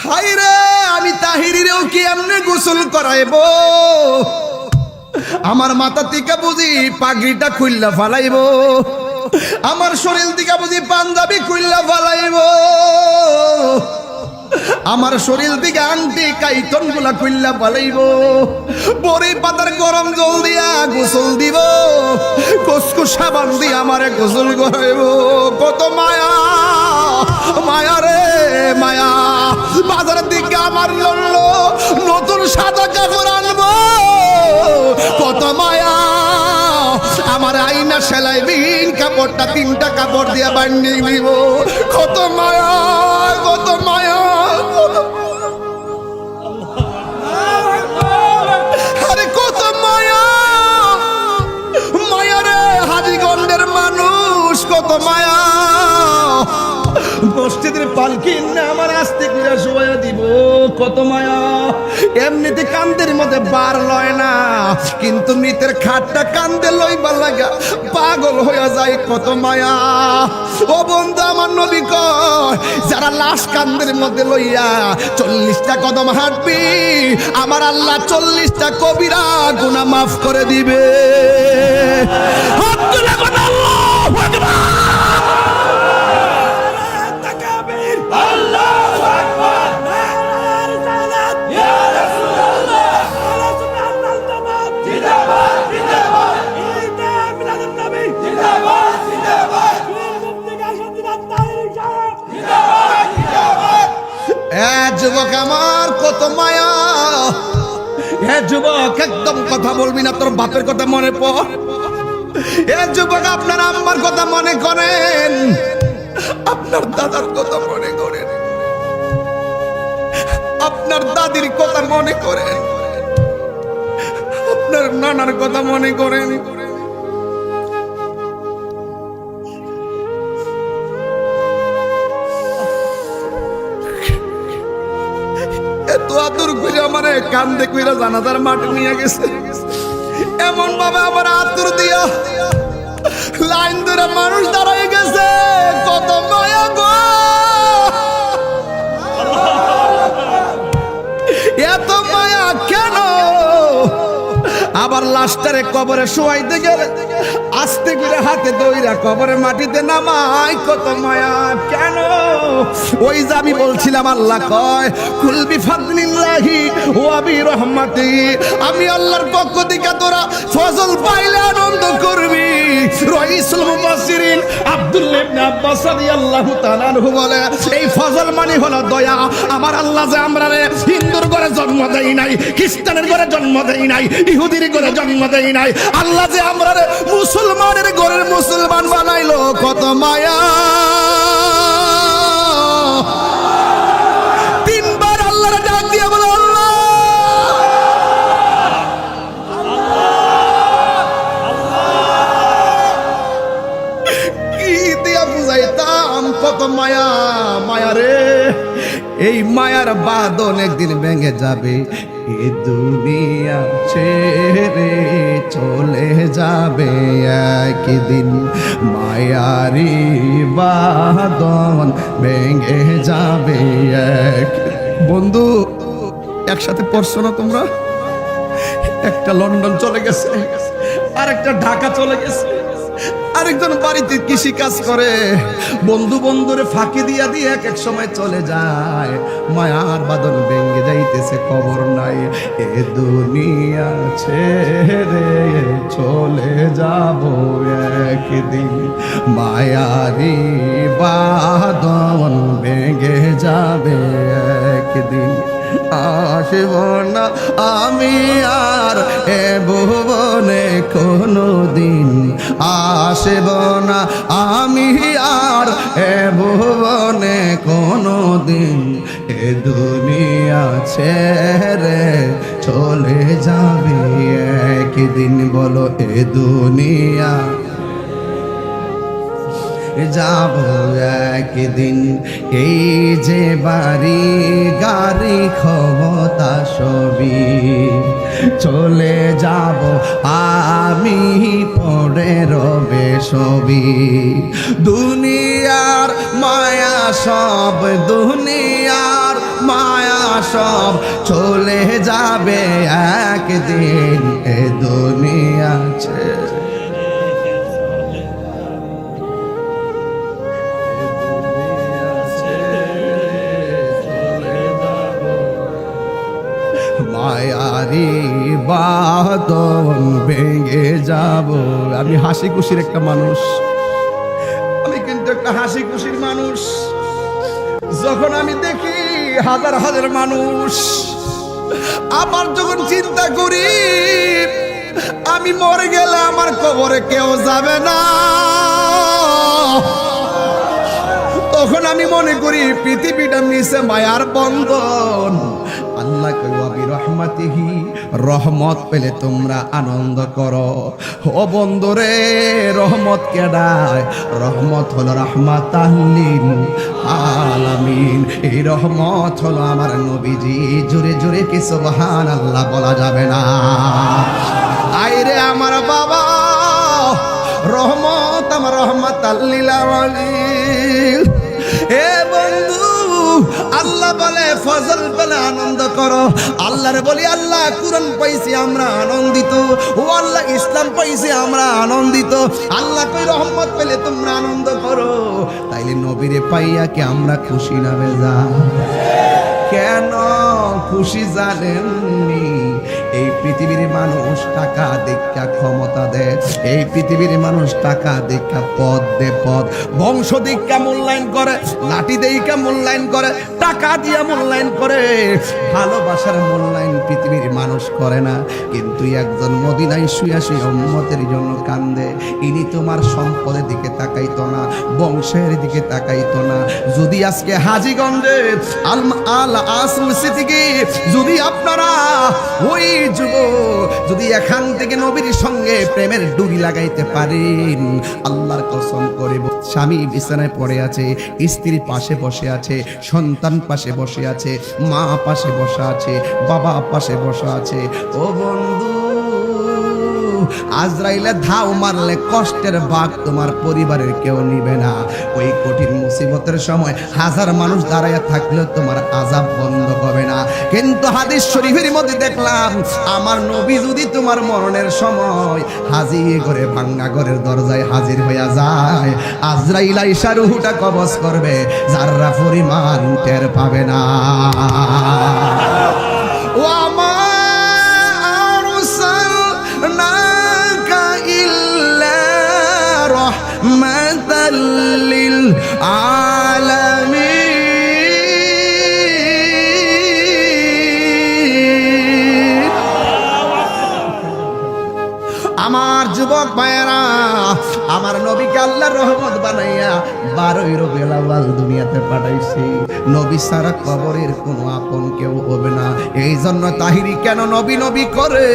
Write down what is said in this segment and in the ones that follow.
High রে, আমি তাহিরিরেও কি এমনি গোসল করাইব? আমার মাথা থেকে বুঝি পাগড়িটা খুললা ফালাইব, আমার শরীর থেকে বুঝি পাঞ্জাবি খুললা ফালাইব, আমার শরীর থেকে আংটি কাইতন গুলা খুললা ফালাইব, বড়ি পাতার গরম জল দিয়া গোসল দিব, কসকু সাবান দিয়ে আমারে গোসল করাইব। কত মায়া, মায়া রে মায়া। বাজারের দিকে আমার জন্য নতুন সাদা কাপড় আনবো, কত মায়া। আমার আইনা সেলাই বিহীন কাপড়টা 3টা কাপড় দিয়ে বানিয়ে নিব, কত মায়া, কত মায়া। আরে কত মায়া, মায়া রে হাজীগঞ্জের মানুষ, কত মায়া। মসজিদের পালকি না আমার আস্তে করে শোয়া দিব, কত মায়া। এমনিতে কান্দের মধ্যে বার লয় না, কিন্তু মৃতের খাটটা কান্দে লইবা লাগা পাগল হয়ে যায়, কত মায়া। ও বন্ধু আমার নবী কয়, যারা লাশ কান্দের মধ্যে লইয়া 40টা কদম হাঁটবি, আমার আল্লাহ 40টা কবিরা গুনাহ মাফ করে দিবে। আল্লাহু আকবার। যুবক আমার কত মায়া। হে যুবক, একদম কথা বলবি না, তোর বাপের কথা মনে পড়। হে যুবক, আপনার আম্মার কথা মনে করেন, আপনার দাদার কথা মনে করেন, আপনার দাদির কথা মনে করেন, আপনার নানার কথা মনে করেন। এত আদর করে আমারে কান্দে কইরা জানাজার মাঠে নিয়ে গেছে, এমন ভাবে আমার আদর দিয়া লাইন ধরে মানুষ দাঁড়ায় গেছে, কত মায়া গো। এত মায়া কেন? আবার লাশটারে কবরে শোয়াইতে গেলে আস্তে করে হাতে দইরা কবরে মাটিতে নামাই, কত মায়া কেন? ওই যে আমি বলছিলাম, আল্লাহ কয় কুল বিফাদলিল্লাহি ওয়া বিরহমাতিহি, আমি আল্লাহর পক্ষ থেকে তোরা ফজল পাইলে আনন্দ করবি। রাইসুল মুফাসসিরিন আব্দুল্লাহ ইবনে আব্বাস রাদিয়াল্লাহু তাআলা আনহু বলে, এই ফজল মানে হলো দয়া। আমার আল্লাহ যে আমরারে হিন্দুর ঘরে জন্ম দেই নাই, খ্রিস্টানের ঘরে জন্ম দেই নাই, ইহুদির ঘরে জন্ম দেই নাই, আল্লাহ যে আমরারে মুসলমানের ঘরের মুসলমান বানাইলো, কত মায়া। 3 বার আল্লাহর ডাক দিয়ে বলো, আল্লাহ কি দিয়া বুঝাইতাম, কত মায়া, মায়া রে। এই মায়ার বাঁধন একদিন ভেঙে যাবে, এ দুনিয়া ছেড়ে চলে যাবে একদিন, মায়ারি বাঁধন ভেঙে যাবে এক। বন্ধু, একসাথে পড়ছো না তোমরা? একটা লন্ডন চলে গেছে, আরেকটা ঢাকা চলে গেছে, আরেকজন বাড়িতে কৃষি কাজ করে, বন্ধু বন্ধুরে ফাঁকি দিয়া দিয়ে এক এক সময় চলে যায়, মায়ার বাঁধন ভেঙে যাইতেছে, খবর নাই। এ দুনিয়া ছেড়ে চলে যাব একদিন, মায়ারি বাঁধন ভেঙে যাবে একদিন। আসব না আমি আর এ ভুবনে কোনো দিন, আসব না আমি আর এ ভুবনে কোনো দিন, এ দুনিয়া ছেড়ে চলে যাবে একদিন। বলো, এ দুনিয়া যাব একদিন। এই যে বাড়ি গাড়ি ক্ষমতা সবই চলে যাব আমি, পড়ে রবে সবই। দুনিয়ার মায়া সব দুনিয়ার মায়া সব চলে যাবে একদিন এ দুনিয়া ছেড়ে। মায়ারি বাঁধন ভেঙে যাব। আমি হাসি খুশির একটা মানুষ, আমি কিন্তু একটা হাসি খুশির মানুষ। যখন আমি দেখি হাজার হাজার মানুষ, আবার যখন চিন্তা করি আমি মরে গেলে আমার কবরে কেউ যাবে না, তখন আমি মনে করি পৃথিবীটা মিশে মায়ার বন্ধন। আল্লাহ কই রহমাতিহি, রহমত পেলে তোমরা আনন্দ করো। ও বন্ধুরে, রহমত কেডায়? রহমত হলো রাহমাতাল লিল আলামিন। এই রহমত হলো আমার নবীজি। জোরে জোরে কি সুবহানাল্লাহ বলা যাবে না? আইরে আমার বাবা, রহমত আমার রহমাতাল লিল আলামিন। এ বন্ধু, আল্লাহ বলে ফজল পেলে আনন্দ করো। আল্লাহরে বলি আল্লাহ কুরআন পাইছি আমরা আনন্দিত, ও আল্লাহ ইসলাম পাইছি আমরা আনন্দিত। আল্লাহ কই রহমত পেলে তোমরা আনন্দ করো। তাইলে নবীরে পাইয়া কি আমরা খুশি না বেজার? কেন খুশি জানেননি? এই পৃথিবীর মানুষ টাকা দেখা ক্ষমতা দেয়, এই পৃথিবীর মানুষ টাকা দেখা পদ দে পদ, বংশ দেখা মূল্যায়ন করে, লাঠি দেখা মূল্যায়ন করে, টাকা দিয়া মূল্যায়ন করে। ভালোবাসার মূল্যায়ন পৃথিবীর মানুষ করে না। কিন্তু একজন মদিনায় শুয়ে শুয়ে উম্মতের জন্য কান্দে, ইনি তোমার সম্পদের দিকে তাকাইতো না, বংশের দিকে তাকাইতো না। যদি আজকে হাজীগঞ্জে আল আসল সিটিকে যদি আপনারা ওই যদি এখান থেকে নবীর সঙ্গে প্রেমের ডুরি লাগাইতে পারেন, আল্লাহর কসম করে স্বামী বিছানায় পড়ে আছে, স্ত্রী পাশে বসে আছে, সন্তান পাশে বসে আছে, মা পাশে বসে আছে, বাবা পাশে বসে আছে, ও বন্ধু আজরাইলে ধাও মারলে কষ্টের ভাগ তোমার পরিবারের কেউ নিবে না। ওই কঠিন মুসিবতের সময় হাজার মানুষ দাঁড়ায় থাকলেও তোমার আযাব বন্ধ হবে না। কিন্তু হাদিস শরীফের মধ্যে দেখলাম, আমার নবী যদি তোমার মরণের সময় হাজির করে ভাঙ্গা ঘরের দরজায় হাজির হইয়া যায়, আজরাইল আইসা রূহটা কবজ করবে, যারা পরিমাণ টের পাবে না। ও আমার লিল আলামিন। আমার যুবক ভাইয়েরা, আমার নবীকে আল্লাহর রহমত বানাইয়া 12 রবিউল আউয়াল দুনিয়াতে পাঠাইছি। নবী ছাড়া কবরের কোনো আপন কেউ হবে না। এই জন্য তাহিরি কেন নবী নবী করে?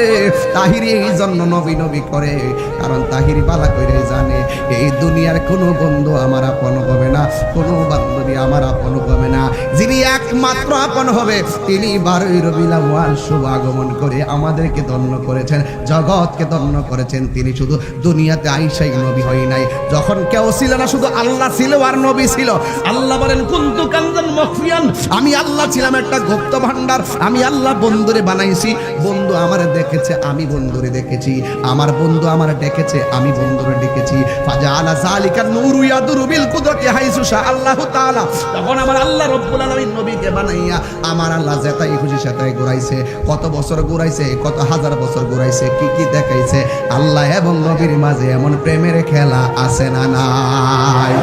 তাহিরি এই জন্য নবী নবী করে, কারণ তাহিরি বালা করে জানে এই দুনিয়ার কোনো বন্ধু আমার আপন হবে না, কোনো বান্ধবী আমার আপন হবে না। যিনি একমাত্র আপন হবে তিনি 12 রবিউল আউয়াল শুভ আগমন করে আমাদেরকে ধন্য করেছেন, জগৎকে ধন্য করেছেন। তিনি শুধু দুনিয়াতে আইসাই নবী হয় নাই, যখন কেউ ছিল না শুধু আল্লাহ ছিল আর নবী ছিল। আল্লাহ বলেন কুনতু কানজান মখফিয়ান, আমি আল্লাহ ছিলাম একটা গুপ্ত ভান্ডার। আমি আল্লাহ বন্ধুরে বানাইছি, বন্ধু আমারে দেখেছে, আমি বন্ধুরে দেখেছি, আমার বন্ধু আমারে ডেকেছে, আমি বন্ধুরে ডেকেছি। ফাজাআলা যালিকা নূরু ইয়াদুরু বিল কুদরতি হাইসু শা আল্লাহু তাআলা। তখন আমার আল্লাহ রব্বুল আলামিন নবীকে বানাইয়া আমার আল্লাহ যেটাই খুশি সেটাই ঘুরাইছে। কত বছর ঘুরাইছে, কত হাজার বছর ঘুরাইছে, কি কি দেখাইছে। আল্লাহ এবং নবীর মাঝে এমন প্রেমের খেলা আছে না নাই?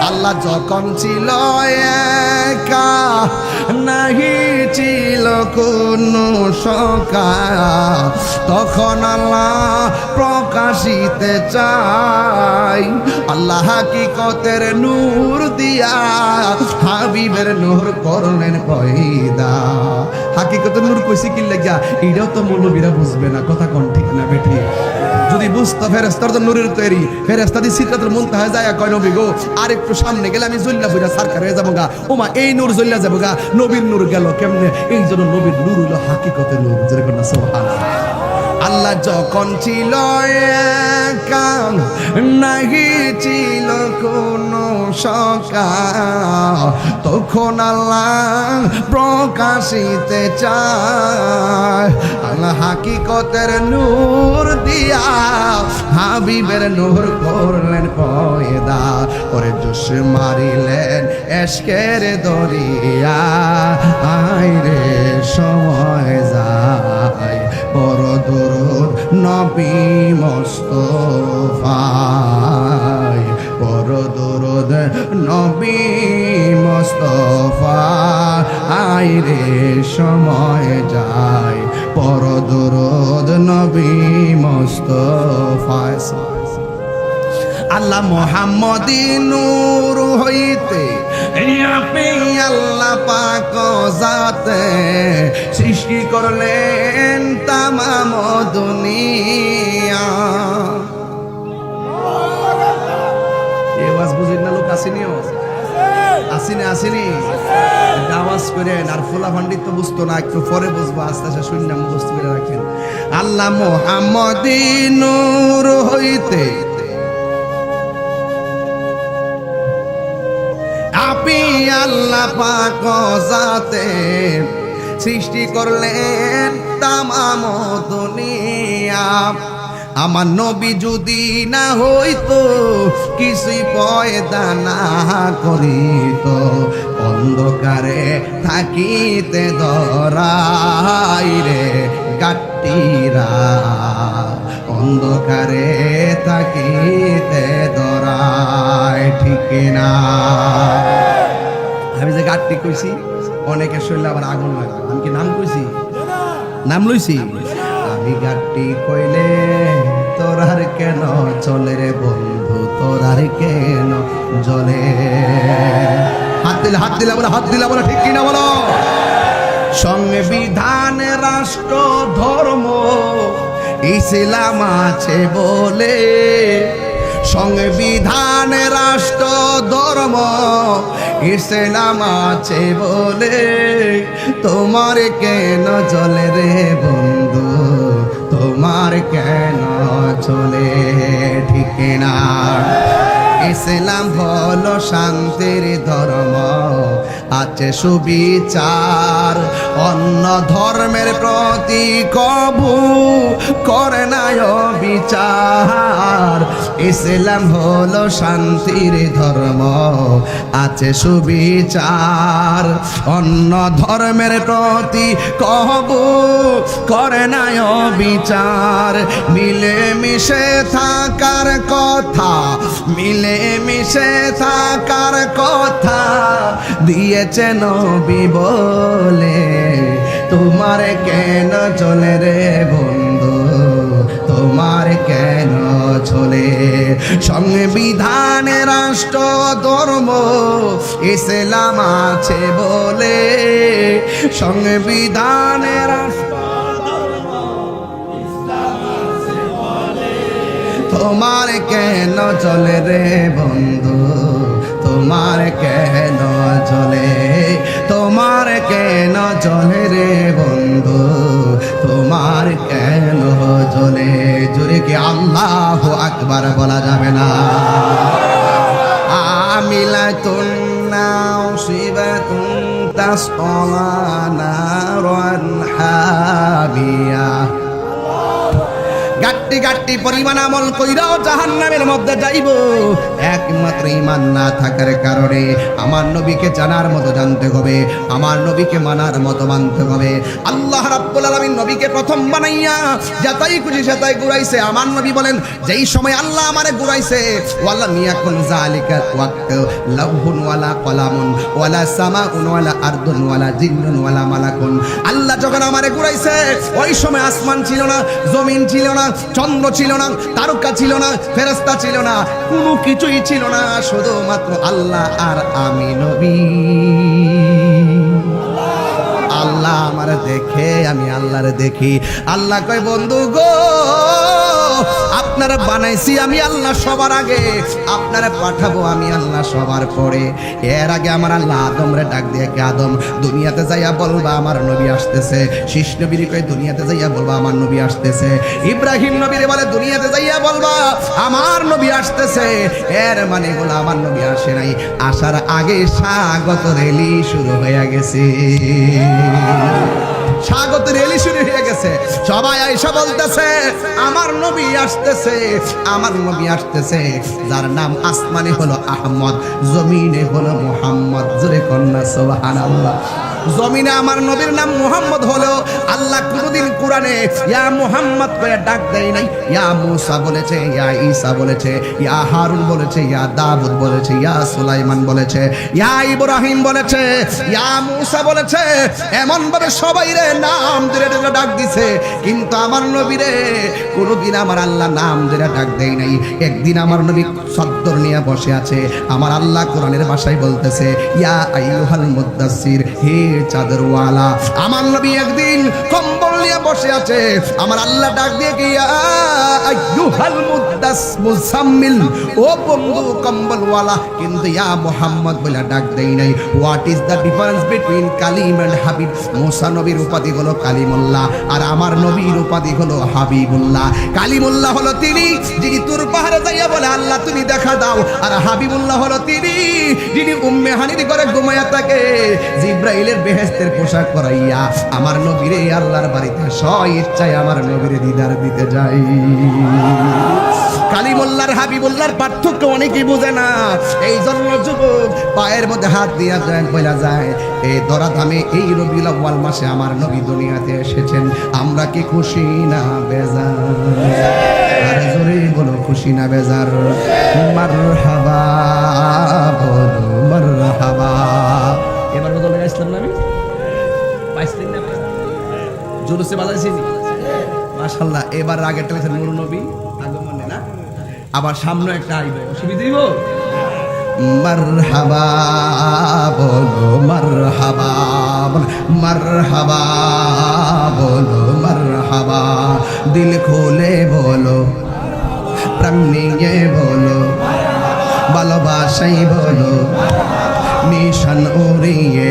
আল্লাহ যখন ছিল একা, নাহি ছিল কোনো সখা, তখন আল্লাহ প্রকাশিতে চাই। আল্লাহ হাকিকতের নূর দিয়া হাবিবের নূর করলেন পয়দা। হাকিকতের নূর কইছি কি লাগিয়া, এটাও তো মৌলবীরা বুঝবে না, কথা কোন ঠিক না বেঠি? যদি বুঝতো ফেরেশতার তো নূরের তৈরি, ফেরেশতা দি সিদরাতুল মুনতাহা যায় কয় নবী গো আর একটু সামনে গেলে আমি জ্বললা বুঝা সরকার হয়ে যাবো গা। ওমা এই নূর জ্বললা যাবো গা, নবীর নূর গেল কেমনে? এই জন্য নবীর নূর হলো হাকিকতের নূর। যেরকম না সুবহানাল্লাহ। আল্লাহ যখন ছিল একা, নাহি ছিল কোনো সখা, তখন আল্লাহ প্রকাশিতে চায় আল্লাহ হাকিকতের নূর দিয়া হাবিবের নূর করলেন পয়দা করে জোশ মারিলেন এশকের দরিয়া আইরে সময় যায় বড় দরুদ নবী মুস্তাফায় বড় দরুদ নবী মুস্তাফা আইরে সময় যায় বড় দরুদ নবী মুস্তাফায় আল্লাহ মুহাম্মদী নূর হইতে আপনি আল্লাহ পাক জাতে সৃষ্টি করলেন তামাম দুনিয়া এই আওয়াজ বুঝেন না লোক আসেনিও আসেনি আওয়াজ করেন আর ফুলা ভান্ডিত তো বুঝতো না একটু পরে বুঝবো আস্তে আস্তে শূন্য মুখস্থ করে রাখেন আল্লাহ মুহাম্মদী নূর হইতে আপনি আল্লাহ পাক জাতে সৃষ্টি করলেন তামাম দুনিয়া আমার নবী যদি না হইতো কিছুই পয়দা না করিত অন্ধকারে থাকিতে ধরাই রে গাট্টিরা অন্ধকারে থাকিতে ধরায় ঠিক না আমি যে গাট্টি কইছি অনেকের শরীরে আবার আগুন লাগে আমি কি নাম কইছি নাম লইছি আমি গাট্টি কইলে তোরার কেন চলে রে বন্ধু তোরার কেন জ্বলে হাত দিলা বলো ঠিক কিনা বলো সংবিধান রাষ্ট্র ধর্ম ইসলাম আছে বলে সংবিধান রাষ্ট্র ধর্ম ইসলাম আছে বলে তোমার কেন চলে রে বন্ধু তোমার কেন চলে ঠিক না ইসলাম হলো শান্তির ধর্ম আছে সুবিচার অন্য ধর্মের প্রতি কবু করে না বিচার ইসলাম হলো শান্তির ধর্ম আছে সুবিচার অন্য ধর্মের প্রতি কবু করে না বিচার মিলে মিশে থাকার কথা মিলে মিশে থাকার কথা দিয়েছে নবী বলে তোমার কেন চলে রে বন্ধু তোমার কেন চলে সংবিধান রাষ্ট্র ধর্ম ইসলাম আছে বলে সংবিধান রাষ্ট্র তোমার কেন চলে রে বন্ধু তোমার কেন চলে তোমার কেন চলে রে বন্ধু তোমার কেন চলে জোরে কি আল্লাহু আকবার বলা যাবে না আমিলাতুন নাসিবাতুন তাসলা নারান হাবিয়া গাট্টি গাট্টি পরিমাণ আমল কইরাও জাহান্নামের মধ্যে যাইব একমাত্র ঈমান না থাকার কারণে আমার নবীকে জানার মতো জানতে হবে আমার নবীকে মানার মতো মানতে হবে আল্লাহ রাব্বুল আলামিন নবীকে প্রথম বানাইয়া যাতাই খুশি সেতাই ঘুরাইছে আমার নবী বলেন যেই সময় আল্লাহ আমারে ঘুরাইছে ওয়ালা মিয়াকুন যালিকা ওয়াক্ত লাহুন ওয়ালা কলামুন ওয়ালা সামাউন ওয়ালা আরদুন ওয়ালা জিন্নুন ওয়ালা মালাকুন আল্লাহ যখন আমারে ঘুরাইছে ওই সময় আসমান ছিল না জমিন ছিল না চন্দ্র ছিল না তারকা ছিল না ফেরেশতা ছিল না কোনো কিছুই ছিল না শুধুমাত্র আল্লাহ আর আমি নবী আল্লাহ আমার দেখে আমি আল্লাহরে দেখি। আল্লাহ কয় বন্ধু গো আপনারা বানাইছি আমি আল্লাহ সবার আগে, আপনারা পাঠাবো আমি আল্লাহ সবার পরে। এর আগে আমার আল্লাহ আদমরে ডাক দিয়ে কে আদম দুনিয়াতে যাইয়া বলবা আমার নবী আসতেছে। শীষ নবীর কয় দুনিয়াতে যাইয়া বলবা আমার নবী আসতেছে। ইব্রাহিম নবীরে বলে দুনিয়াতে যাইয়া বলবা আমার নবী আসতেছে। এর মানে হলো আমার নবী আসে নাই, আসার আগে স্বাগত রেলি শুরু হয়ে গেছে। স্বাগত রেলি শুরু হয়ে গেছে। সবাই আইসা বলতেছে আমার নবী আসতেছে, আমার নবী আসতেছে। যার নাম আসমানে হলো আহমদ, জমিনে হলো মুহাম্মদ। জোরে কন্যা সুবহানাল্লাহ। জমিনে আমার নবীর নাম মুহাম্মদ হলো, আল্লাহ কোনদিন কোরআনে ইয়া মুহাম্মদ করে ডাক দেয় নাই। ইয়া মুসা বলেছে, ইয়া ঈসা বলেছে, ইয়া হারুন বলেছে, ইয়া দাউদ বলেছে, ইয়া সুলাইমান বলেছে, ইয়া ইব্রাহিম বলেছে, ইয়া মুসা বলেছে। এমন ভাবে সবাই রে নাম ধরে ধরে ডাক দিছে, কিন্তু আমার নবীরে কোনদিন আমার আল্লাহ নাম ধরে ডাক দেয় নাই। একদিন আমার নবী সদ্দর নিয়ে বসে আছে, আমার আল্লাহ কোরআনের ভাষায় বলতেছে ইয়া আইয়ুহাল মুদ্দাসসির, হে চাদরওয়ালা। আমার নবী একদিন কম্বল নিয়ে বসে আছে, আমার আল্লাহ ডাক দিয়ে কি ইয়া আইয়ুহাল মুজাম্মিল, ও বন্ধু কম্বলওয়ালা, কিন্তু ইয়া মুহাম্মদ বলে ডাক দেই নাই। What is the difference between Kalim and Habib? Musa নবীর উপাধি হলো কালিমুল্লাহ, আর আমার নবীর উপাধি হলো হাবিবুল্লাহ। কালিমুল্লাহ হলো তিনি যিনি তুর পাহাড়ে যাইয়া বলে আল্লাহ তুমি দেখা দাও, আর হাবিবুল্লাহ হলো তিনি যিনি উম্মে হানির ঘরে ঘুমায়া থাকে, জিব্রাইলের বেহেশতের পোশাক পরাইয়া আমার নবীরে আল্লাহর বাড়িতে স্ব-ইচ্ছায় আমার নবীরে দিদার দিতে যাই। কালিমুল্লাহর হাবিবুল্লাহর পার্থক্য অনেকেই বোঝে না। এই জন্য যুবক পায়ের মধ্যে হাত দিয়া যায় বলা যায় এই দরাদামে এই রবিউল আউয়াল মাসে আমার নবী দুনিয়াতে এসেছেন। আমরা কি খুশি না বেজার? আর জোরে বলো খুশি না বেজার? মারহাবা বলো মারহাবা। এবার বদলে গেছিলাম না আমি, পাইছিলেন না জোরসে বাজাইছি মাশাআল্লাহ। এবার আগেরটা হচ্ছে নূর নবী আগমনে না, আবার সামনে একটা আইবে, অসুবিধা হইব? মারহাবা বলো মারহাবা, মারহাবা বলো মারহাবা। দিল খুলে বলো, প্রাণ নিয়ে বলো, ভালোবাসাই বলো, নিশান উড়িয়ে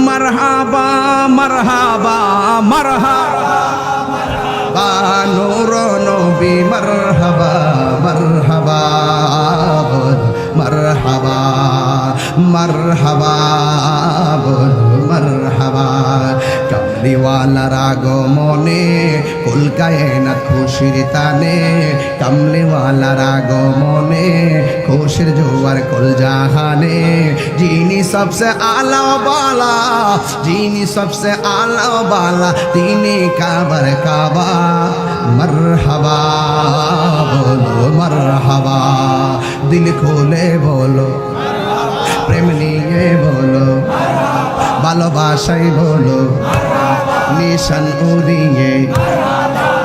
মারহাবা মারহাবা মারহাবা নূর নবী মারহাবা মারহাবা বল মারহাবা মারহাবা বল মারহাবা। কামলিওয়ালার আগমনে কলকায় না খুশির তানে, কামলিওয়ালার আগমনে খুশির জোয়ার কুল জাহানে। যিনি সবসে আলা বালা, যিনি সবসে আলা বালা, তিনি কাবার কাবা। মারহাবা বলো মারহাবা, দিল খুলে বলো, প্রেম নিয়ে বলো, ভালোবাসাই বলো, নিশান উড়িয়ে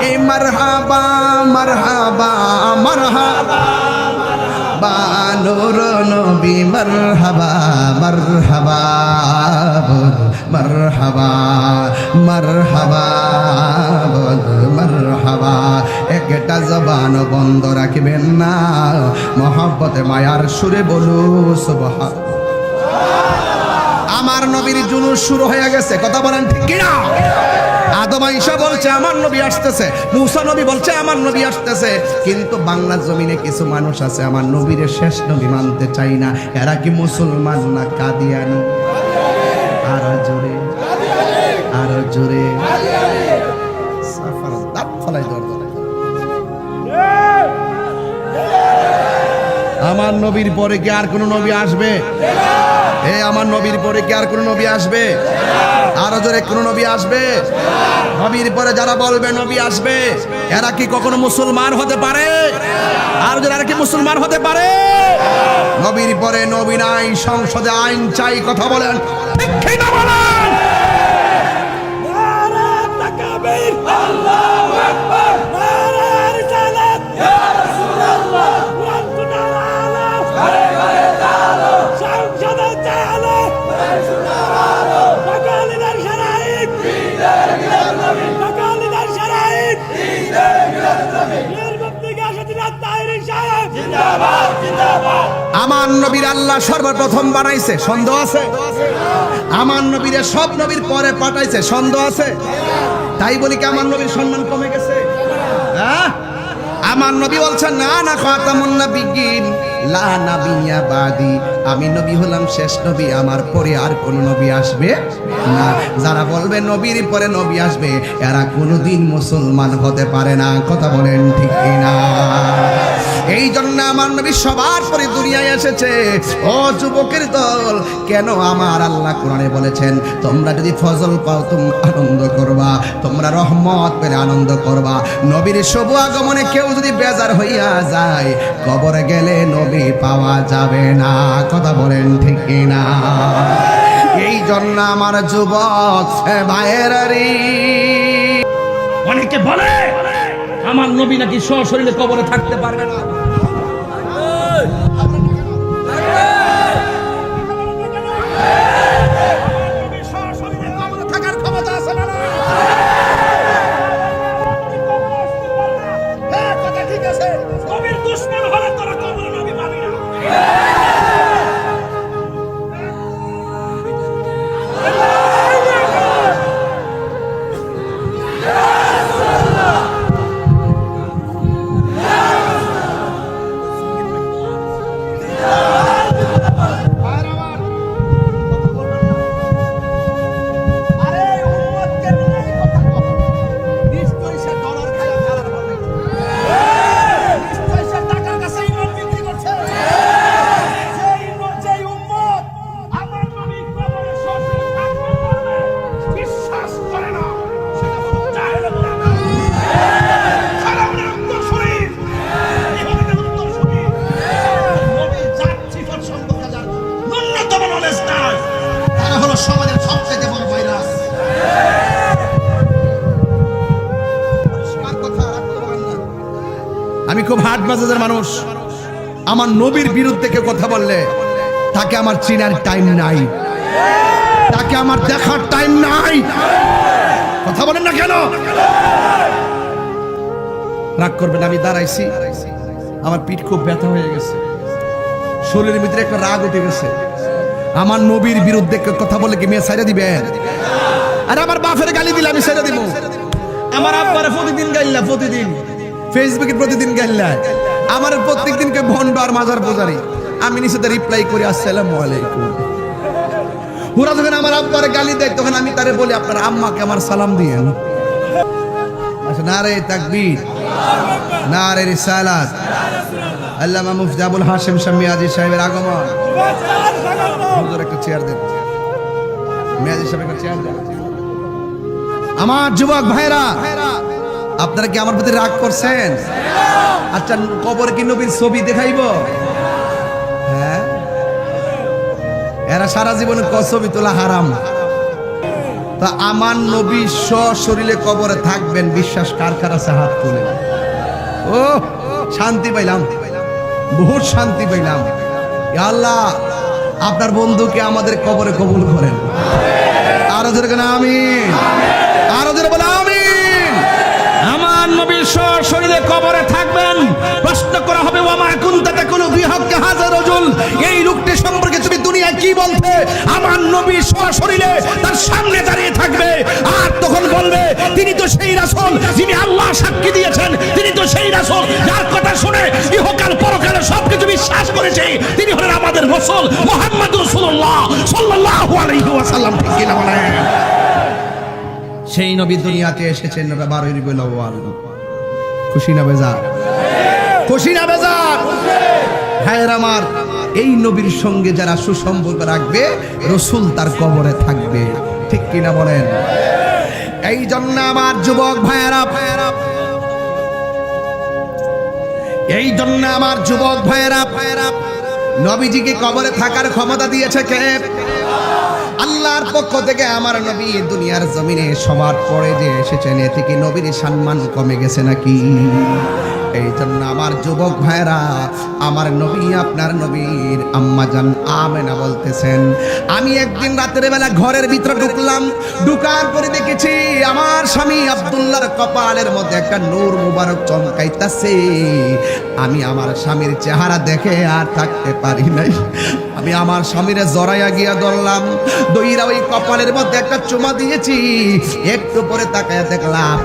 এই মারহাবা মারহাবা মারহাবা নূর নবী মারহাবা মারহাবা বলো মারহাবা মারহাবা বলো মারহাবা। একটা জবান বন্ধ রাখবেন না, মহব্বতে মায়ার সুরে বলু সুবহান। আমার নবীর জুলুস শুরু হয়ে গেছে, কথা বলেন ঠিক কিনা? আদম আয়েশা বলছে আমার নবী আসতেছে, মুসা নবী বলছে আমার নবী আসতেছে, কিন্তু বাংলার জমিনে কিছু মানুষ আছে আমার নবীর শেষ নবী মানতে চাই না। এরা কি মুসলমান না কাদিয়ানি? আরো জোরে আরো জোরে সাফার দাঁত ফলাই দর। আমার নবীর পরে কি আর কোন নবী আসবে? এ আমার নবীর পরে কি আর কোন নবী আসবে? আরো জোরে কোন নবী আসবে? নবীর পরে যারা বলবে নবী আসবে, এরা কি কখনো মুসলমান হতে পারে? আর যারা কি মুসলমান হতে পারে? নবীর পরে নবী নাই, সংসদে আইন চাই, কথা বলেন ঠিক কি না বলেন? নারে তাকবীর, আল্লাহু আকবার, নারে রিসালাত, ইয়া রাসূলুল্লাহ, কুরআন কুনালা, ঘরে ঘরে তালো, সংসদে তালো, সুনালো, বাঙালিদের সারাই আমার নবীর আল্লাহ সর্বপ্রথম বানাইছে, সন্দেহ আছে? আমার নবীরে সব নবীর পরে পাঠাইছে, সন্দেহ আছে? তাই বলি কি আমার নবীর সম্মান কমে গেছে? হ্যাঁ, আমার নবী বলছেন না না খাতামুন নাবিয়্যিন লা নাবিয়্যা বাদি, আমি নবী হলাম শেষ নবী, আমার পরে আর কোন নবী আসবে না। যারা বলবে নবীর পরে নবী আসবে, এরা কোনোদিন মুসলমান হতে পারে না। কথা বলেন ঠিক কিনা? এই জন্য আমার নবী সবার পরে দুনিয়ায় এসেছে। ও যুবকের দল, কেন আমার আল্লাহ কোরআনে বলেছেন তোমরা যদি ফজল পাও তোমরা আনন্দ করবা, তোমরা রহমত পেলে আনন্দ করবা। নবীর শুভ আগমনে কেউ যদি বেজার হইয়া যায়, কবরে গেলে নবী পাওয়া যাবে না। কথা বলেন ঠিক কিনা? এই জন্য আমার যুবক ভাইয়েরারি, অনেকে বলে আমার নবী নাকি সশরীরে কবরে থাকতে পারবে না। আমি খুব হাট বাজারের মানুষ। আমার নবীর বিরুদ্ধে কেউ কথা বললে তাকে আমার চিনার টাইম নাই, তাকে আমার দেখার টাইম নাই। কথা বলেন না কেন? রাগ করবেন, আমি দাঁড়াইছি, আমার পিঠ খুব ব্যথা হয়ে গেছে, শরীরের ভিতরে একটা রাগ উঠে গেছে। আমার নবীর বিরুদ্ধে কেউ কথা বলে কি মেয়ে ছাইড়া দিবেন? আর আমার বাপের গালি দিলে আমি ছাইড়া দিব? আমার আব্বারে প্রতিদিন গাইলা, প্রতিদিন ফেসবুকে প্রতিদিন গাইলা, আমার প্রত্যেক দিনকে ভন্ড আর মাজার পূজারি। আমি নিচে রিপ্লাই করি আসসালামু আলাইকুম। ওরা যখন আমার আব্বারে গালি দেয় তখন আমি তারে বলি আপনার আম্মাকে আমার সালাম দিয়েন। আচ্ছা, নারে তাকবীর, নারে রিসালাত। আল্লামা মুফতি আবুল হাশেম শাহ মিয়াজি সাহেবের আগমন। হুজুর একটা চেয়ার দেন, মিয়াজি সাহেব একটা চেয়ার দেন। আমার যুবক ভাইরা, আপনারা কি আমার প্রতি রাগ করছেন? আচ্ছা, কবরে কি নবীর ছবি দেখাইব? হ্যাঁ, এরা সারা জীবনে ছবি তোলা হারাম। তা আমার নবী সশরীরে কবরে থাকবেন, বিশ্বাস কার কার আছে হাত তুলে? ও শান্তি পাইলাম, বহুত শান্তি পাইলাম। ইয়া আল্লাহ, আপনার বন্ধুকে আমাদের কবরে কবুল করেন। আরো জোরে কেন আমিন, আরো জোরে বলে আমিন। আমার নবী সশরীরে কবরে থাকবেন। প্রশ্ন করা হবে ওয়া মা কুনতা তাকুলু ফি হাক্কি হাযা রাজুল, এই লোকটি সম্পর্কে তুমি দুনিয়ায় কি বলতে? আমার নবী সশরীরে তার সামনে দাঁড়িয়ে থাকবে, আর তখন বলবে তিনি তো সেই রাসূল যিনি আল্লাহ সাক্ষী দিয়েছেন, তিনি তো সেই রাসূল যার কথা শুনে ইহকাল পরকালে সবকিছু বিশ্বাস করেছে, তিনি হলেন আমাদের রাসূল মুহাম্মদ রাসূলুল্লাহ সাল্লাল্লাহু আলাইহি ওয়াসাল্লাম। ঠিক কিনা বলেন? সেই নবী দুনিয়াতে এসেছেন 12 রবিউল আউয়াল। খুশি না বেজার? খুশি না বেজার? ভাইয়ের আমার, এই নবীর সঙ্গে যারা সুসম্পর্ক রাখবে, রাসূল তার কবরে থাকবে। ঠিক কিনা বলেন? এই জন্য আমার যুবক ভাইয়েরা, এই জন্য আমার যুবক ভাইয়েরা, নবীজিকে কবরে থাকার ক্ষমতা দিয়েছে কে? আল্লাহর পক্ষ থেকে আমার নবী দুনিয়ার জমিনে সবার পরে যে এসেছেন, এতে কি নবীর সম্মান কমে গেছে নাকি? এই জন্য আমার যুবক ভাইরা, আমার নবী আপনার নবীর আম্মা জান আমেনা বলতেছেন, আমি একদিন রাতের বেলা ঘরের ভিতরে ঢুকলাম, ঢুকার পরে দেখেছি আমার স্বামী আব্দুল্লাহর কপালের মধ্যে একটা নূর মুবারক চমকাইতাছে। আমি আমার স্বামীর চেহারা দেখে আর থাকতে পারি নাই। আমি আমার স্বামীরে জড়াইয়া গিয়া ধরলাম, দইরা ওই কপালের মধ্যে একটা চুমা দিয়েছি। একটু পরে তাকায় দেখলাম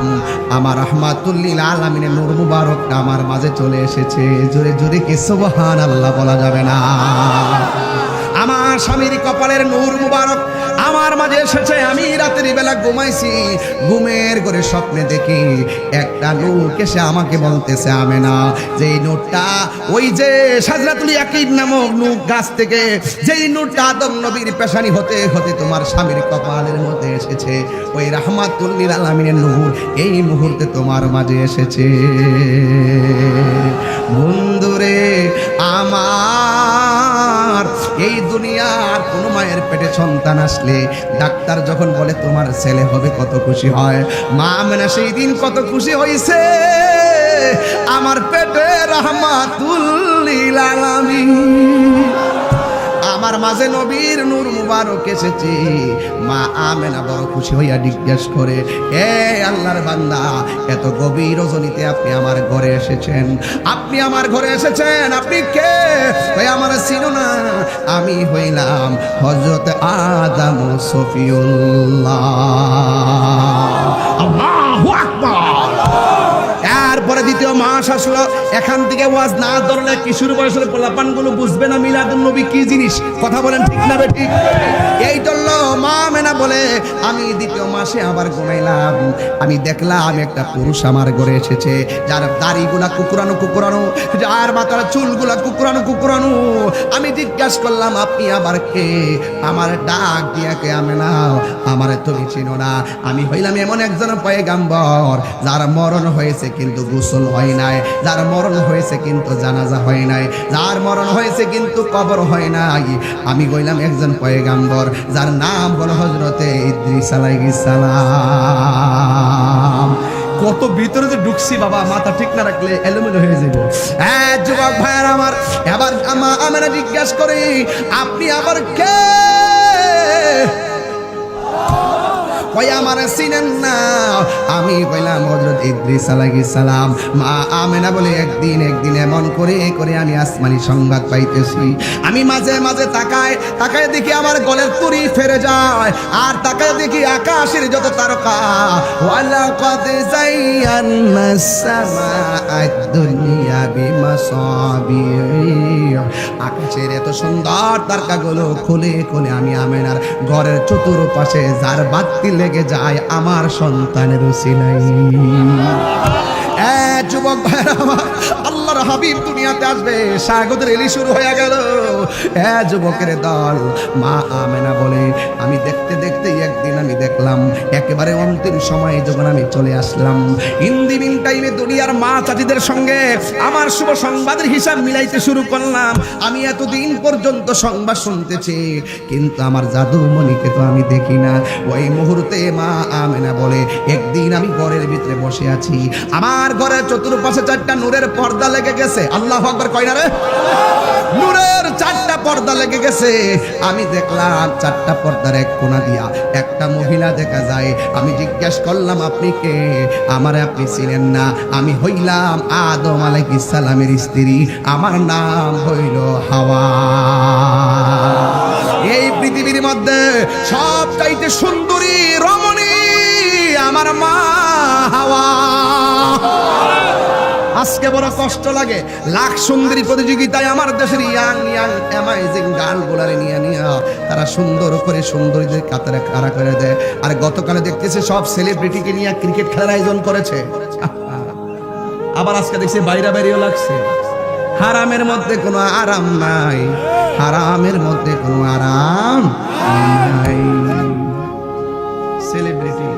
আমার রাহমাতুল লিল আলামিনের নূর মুবারকটা আমার মাঝে চলে এসেছে। জোরে জোরে কি সুবহানাল্লাহ বলা যাবে না? আমার স্বামীর কপালের নূর মুবারক আমার মাঝে এসেছে। আমি রাতের বেলা ঘুমাইছি, ঘুমের করে স্বপ্নে দেখি একটা নূর এসে আমাকে বলতেছে, আমেনা, যে নূরটা ওই যে সাজরাতুল ইয়াকিন নামক নূর গাছ থেকে যেই নূরটা আদম নবীর পেশানি হতে হতে তোমার স্বামীর কপালের মধ্যে এসেছে, ওই রাহমাতুল লিল আলামিনের নূর এই মুহূর্তে তোমার মাঝে এসেছে। বন্ধুরে আমার, এই দুনিয়ার কোনো মায়ের পেটে সন্তান আসলে ডাক্তার যখন বলে তোমার ছেলে হবে, কত খুশি হয়। মা আমেনা সেই দিন কত খুশি হয়েছে, আমার পেটে রাহমাতুল লিল আলামিন, আমার মাঝে নবীর নূর মুবারক এসেছে। মা আমেনা বড় খুশি হইয়া জিজ্ঞেস করে, এ আল্লাহর বান্দা, এত গভীর রজনীতে আপনি আমার ঘরে এসেছেন, আপনি আমার ঘরে এসেছেন, আপনি কে? ভাই আমার চিনো না, আমি হইলাম হযরত আদম সফিউল্লাহ। আল্লাহু আকবার। এরপরে দ্বিতীয় মাস আসলো, এখান থেকে ওয়াজ না ধরলে কিশোর বয়সের পোলাপানগুলো বুঝবে না মিলাদুন নবী কি জিনিস। কথা বলেন ঠিক না বেঠিক? এই জন্য মা আমেনা বলে, আমি দ্বিতীয় মাসে আবার ঘুমাইলাম, আমি দেখলাম একটা পুরুষ আমার ঘরে এসেছে, যার দাড়িগুলা কুকুরানো কুকুরানো, যার মাথার চুলগুলা কুকুরানো কুকুরানো। আমি জিজ্ঞাসা করলাম, আপনি আবার কে? আমার ডাক দিয়া কে, আমেনা, আমার তুমি চিনো না? আমি হইলাম এমন একজন পয়গাম্বর যার মরণ হয়েছে কিন্তু গোসল হয় নাই, যার মরণ হয়েছে কিন্তু জানাজা হয় নাই, যার মরণ হয়েছে কিন্তু কবর হয় নাই। আমি কইলাম একজন পয়গাম্বর যার নাম হলো হযরতে ইদ্রিস আলাইহিস সালাম। কত ভিতরে যে ঢুকছি বাবা, মাথা ঠিক না রাখলে এলোমেলো হয়ে যাবে। হ্যাঁ যুবক ভাইয়ের আমার, এবার আমরা জিজ্ঞাসা করি, আপনি আবার কে? কই আমার চিনেন না? আমি কইলাম হযরত ইদ্রিস আলাইহিস সালাম। মা আমেনা বলে, একদিন এমন করে করে আমি আসমানি সংবাদ পাইতেছি, আমি মাঝে মাঝে তাকায় দেখি আমার গলের তুরি ফেরে যায়, আর তাকায় দেখি আকাশের যত তারকা। ওয়ালাকাদ যায়্যানাস সামাআদ দুনিয়া বিমাসাবিহ, আকাশের এত সুন্দর তারকাগুলো খুলে খুলে আমি আমেনার ঘরের চতুর্পাশে যার বাতি লেগে যায় আমার সন্তানের উসিলাই। যুবক ভাইরা আমার, আল্লাহর হাবিব দুনিয়াতে আসবে, স্বাগতের এলি শুরু হয়ে গেল। যুবকের দল, মা আমেনা বলে, আমি দেখতে দেখতে একদিন আমি দেখলাম একেবারে অন্তিম সময়ে যখন আমি চলে আসলাম, ইন্দিবিন টাইমে দুনিয়ার মা চাচিদের সঙ্গে আমার শুভ সংবাদের হিসাব মিলাইতে শুরু করলাম। আমি এতদিন পর্যন্ত সংবাদ শুনতেছি, কিন্তু আমার জাদুমণিকে তো আমি দেখি না। ওই মুহূর্তে মা আমেনা বলে, একদিন আমি ঘরের ভিতরে বসে আছি, আমার ঘরের চতুর্পাশে চারটা নূরের পর্দা লেগে গেছে। আল্লাহু আকবার কয় না রে? নূরের চারটা পর্দা লেগে গেছে। আমি দেখলাম চারটা পর্দার এক কোণা দিয়া একটা মহিলা দেখা যায়। আমি জিজ্ঞাসা করলাম, আপনি কে? আমারে আপনি চিনেন না? আমি হইলাম আদম আলাইহিস সালামের স্ত্রী, আমার নাম হইল হাওয়া। এই পৃথিবীর মধ্যে সবচাইতে সুন্দরী রমণী আমার মা হাওয়া। আজকে বড় কষ্ট লাগে, লাখ সুন্দরী প্রতিযোগিতায় আমার দেশের ইয়াং অ্যামাইজিং গার্লগুলারে নিয়ে তারা সুন্দর করে সুন্দরীদের কাতারে খাড়া করে দেয়। আর গতকালে দেখতেছে সব সেলিব্রিটিকে নিয়ে ক্রিকেট খেলার আয়োজন করেছে। আবার আজকে দেখছি বাইরেও লাগছে। হারামের মধ্যে কোনো আরাম নাই, হারামের মধ্যে কোনো আরাম নাই। সেলিব্রিটি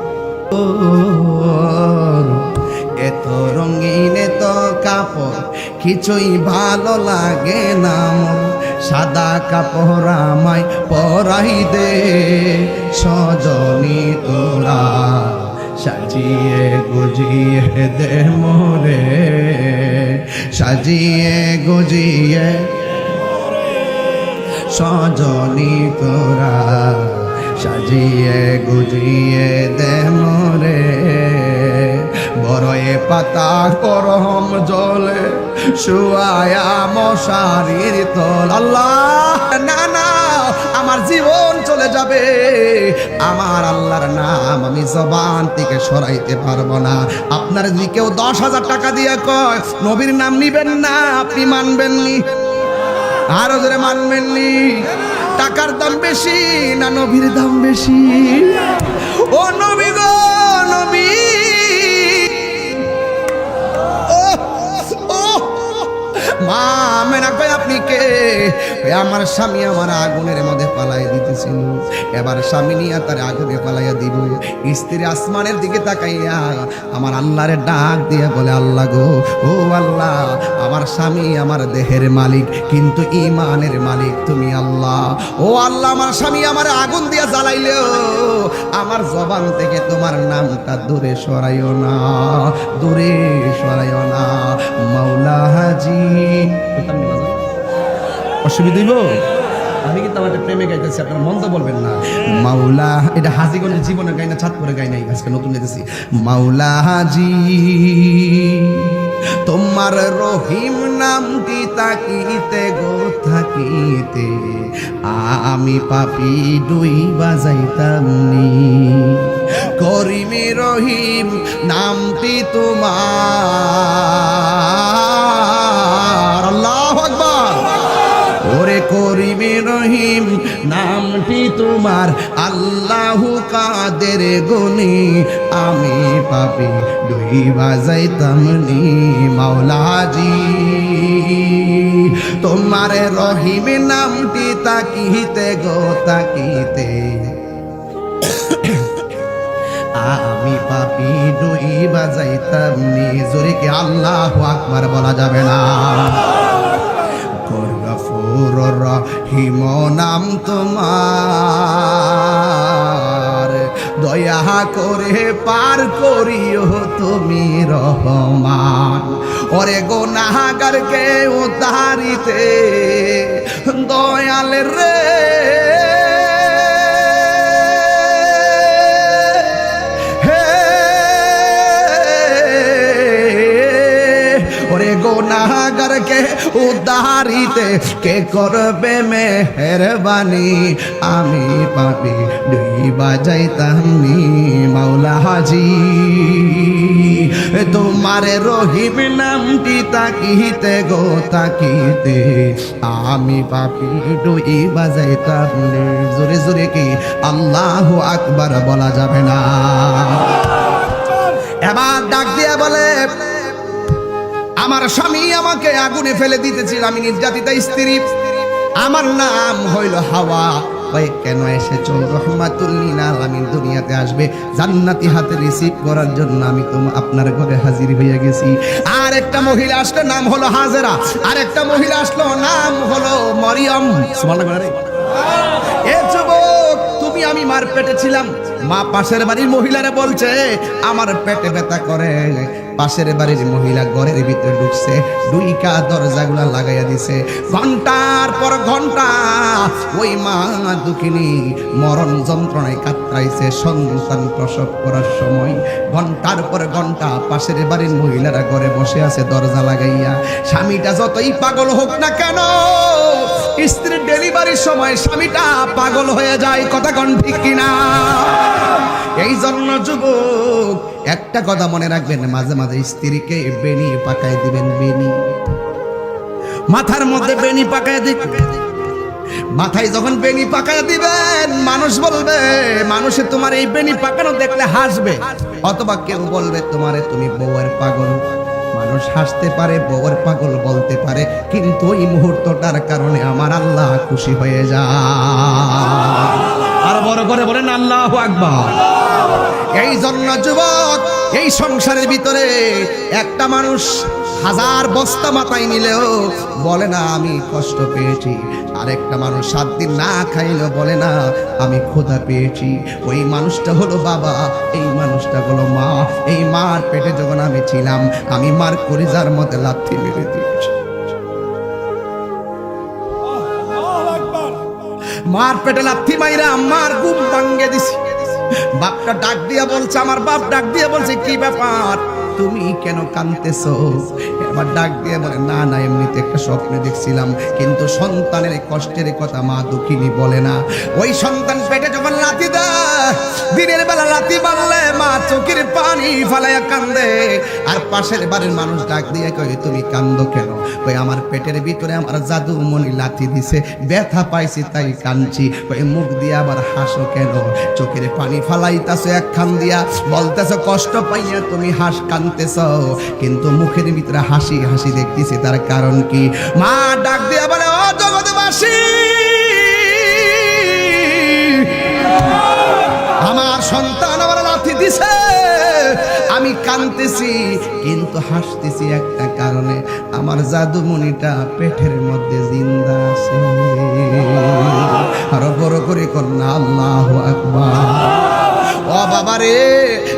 এত রঙিন এত কাপড় কিছুই ভালো লাগে না, সাদা কাপড় আমায় পরাই দে সজনী তোরা সাজিয়ে গুজিয়ে দে মোরে সাজিয়ে গুজিয়ে সজনী তোরা সাজিয়ে গুজিয়ে দে মোরে বড়য়ে পাতা গরম জলে শুয়ায়া মশারির তল আল্লাহ না না আমার জীবন চলে যাবে আমার আল্লাহর নাম আমি জবান থেকে সরাইতে পারবো না আপনার যদি কেউ 10,000 টাকা দিয়ে কয় নবীর নাম নিবেন না আপনি মানবেননি আরো জোরে মানবেননি টাকার দাম বেশি না নবীর দাম বেশি ও নবী গো নবী মা মেনা কই আপনি কে আমার স্বামী আমার আগুনের মধ্যে পালাই দিতেছিল এবার স্বামী নিয়ে তার আগুনে পালাইয়া দিব স্ত্রী আসমানের দিকে তাকাইয়া আমার আল্লাহরে ডাক দিয়ে বলে আল্লাহ গো ও আল্লাহ আমার স্বামী আমার দেহের মালিক কিন্তু ইমানের মালিক তুমি আল্লাহ ও আল্লাহ আমার স্বামী আমার আগুন দিয়ে জ্বালাইলেও আমার জবান থেকে তোমার নামটা দূরে সরাইও না দূরে সরাইও না মাওলা হাজি অসুবিধা হইব আমি কিন্তু আমাদের প্রেমে গাইতেছি আপনার মন্দ বলবেন না মাওলা এটা হাজিগঞ্জের জীবনে গাই না ছাদ করে গাই নাই আজকে নতুন গাইতেছি মাওলা হাজি তোমার রহিম নামটি তাকিতে গো থাকিতে আমি পাপি দুই বাজাইতাম নি করিমে রহিম নামটি তোমার আল্লাহু আকবার ওরে করিমে রহিম নামটি তোমার আল্লাহু কাদের গুনি আমি পাপি দুই বাজাইতাম নি মাওলাজি তোমার রহিম নামটি তাকিতে গো তাকিতে আমি পাপি দুই বাজাইতাম নি জোরে কি আল্লাহু আকবার বলা যাবে না গফুর রহিম নাম তোমার দয়া করে পার করিও তুমি রহমান ওরে গুনাহগারকে উদ্ধারিতে দয়াল রে ওরে গুনাহগারকে উদ্ধারিতে কে করবে মেহেরবানি আমি পাপি দুই বাজাইতাম নি মাওলা হাজি তোমার রহিম নামটি তাকিতে গো তাকিতে আমি পাপি দুই বাজাইতাম নি জোরে জোরে কি আল্লাহু আকবার বলা যাবে না এবার ডাক দিয়া বলে আমার স্বামী আমাকে আগুনে ফেলে দিতেছিল আমি নির্যাতিতা স্ত্রী আমার নাম হইল হাওয়া কয় কেন এসেছো রহমাতুল লিল আলামিন দুনিয়াতে আসবে জান্নাতি হাতে রিসিভ করার জন্য আমি তো আপনার ঘরে হাজির হয়ে গেছি আর একটা মহিলা আসলো নাম হলো হাজেরা আর একটা মহিলা আসলো নাম হলো মরিয়ম সুবহানাল্লাহ এ যুবক তুমি আমি মার পেটে ছিলাম মা পাশের বাড়ির মহিলারে বলছে আমার পেটে ব্যথা করে পাশের বাড়ির মহিলা ঘরের ভিতরে ঢুকছে দুইকা দরজাগুলা লাগাইয়া দিছে ঘন্টার পর ঘন্টা ওই মা দুঃখিনী মরণ যন্ত্রণায় কাতরাইছে সন্তান প্রসব করার সময় ঘন্টার পর ঘন্টা পাশের বাড়ির মহিলারা ঘরে বসে আছে দরজা লাগাইয়া স্বামীটা যতই পাগল হোক না কেন স্ত্রীর ডেলিভারির সময় স্বামীটা পাগল হয়ে যায় কথা কোন ঠিক কিনা এই জন্য যুবক একটা কথা মনে রাখবেন মাঝে মাঝে স্ত্রীকে বেনি পাকায় দিবেন বেনি মাথার মধ্যে বেনি পাকায় দিবেন মাথায় যখন বেনি পাকায় দিবেন মানুষ বলবে মানুষে তোমার এই বেনি পাকানো দেখলে হাসবে অথবা কেউ বলবে তোমারে তুমি বউয়ের পাগল মানুষ হাসতে পারে বউয়ের পাগল বলতে পারে কিন্তু ওই মুহূর্তটার কারণে আমার আল্লাহ খুশি হয়ে যায় আর বড় করে বলেন আল্লাহু আকবার এই জন্য যুবক, এই সংসারের ভিতরে একটা মানুষ হাজার বস্তা মাথায় নিলেও বলে না আমি কষ্ট পেয়েছি, আর একটা মানুষ 7 দিন না খাইলেও বলে না আমি ক্ষুধা পেয়েছি। ওই মানুষটা হলো বাবা, এই মানুষটা হলো মা। এই মার পেটে যখন আমি ছিলাম, আমি মার কলিজার মধ্যে লাথি মেরে দিয়েছি। মার পেটে লাথি মাইরা আমার ঘুম ভাঙ্গে দিছি। বাপটা ডাক দিয়া বলছে, আমার বাপ ডাক দিয়া বলছে কি ব্যাপার, তুমি কেন কাঁদতেছো? এবার ডাক দিয়ে বলে না না এমনিতে একটা স্বপ্নে দেখছিলাম, কিন্তু সন্তানের কষ্টের কথা মা দুঃখিনী বলে না। ওই সন্তান পেটে যখন লাথি দেয়, দিনের বেলা লাথি মারলে মা চোখের পানি ফালাইয়া কান্দে, আর পাশের বাড়ির মানুষ ডাক দিয়ে কয় তুমি কান্দো কেন? ওই আমার পেটের ভিতরে আমার জাদু মনি লাথি দিছে, ব্যথা পাইছি তাই কাঁদছি। ওই মুখ দিয়ে আবার হাসো কেন? চোখের পানি ফালাইতাছো একখান দিয়া, বলতেছো কষ্ট পাইয়া তুমি কাঁদতেছ, কিন্তু মুখের ভিতরে হাসি হাসি দেখতেছি, তার কারণ কি? মা ডাক দিয়া বলে ও জগৎবাসী, আমার সন্তান আমার লাথি দিছে, আমি কাঁদতেছি কিন্তু হাসতেছি একটা কারণে, আমার জাদুমণিটা পেটের মধ্যে জিন্দা আছে। আরো বড় করে কন্যা আল্লাহু আকবার। ও বাবা রে,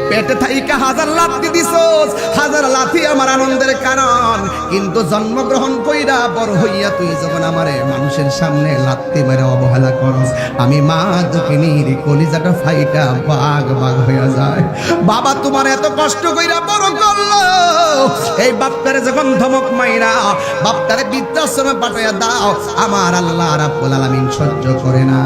পেটে থাইকা হাজার লাথি দিছস, হাজার লাথি আমার আনন্দের কারণ, কিন্তু জন্মগ্রহণ কইরা বড় হইয়া তুই যখন আমারে মানুষের সামনে লাথি মেরে অবহেলা করস, আমি মা দুঃখিনীর কলিজাটা ফাইটা বাগ বাগ হইয়া যায়। বাবা তোমার এত কষ্ট কইরা বড় করলো, এই বাপটারে যখন ধমক মাইরা বাপটারে বৃদ্ধাশ্রমে পাঠাইয়া দাও, আমার আল্লাহ রাব্বুল আলামিন সহ্য করে না।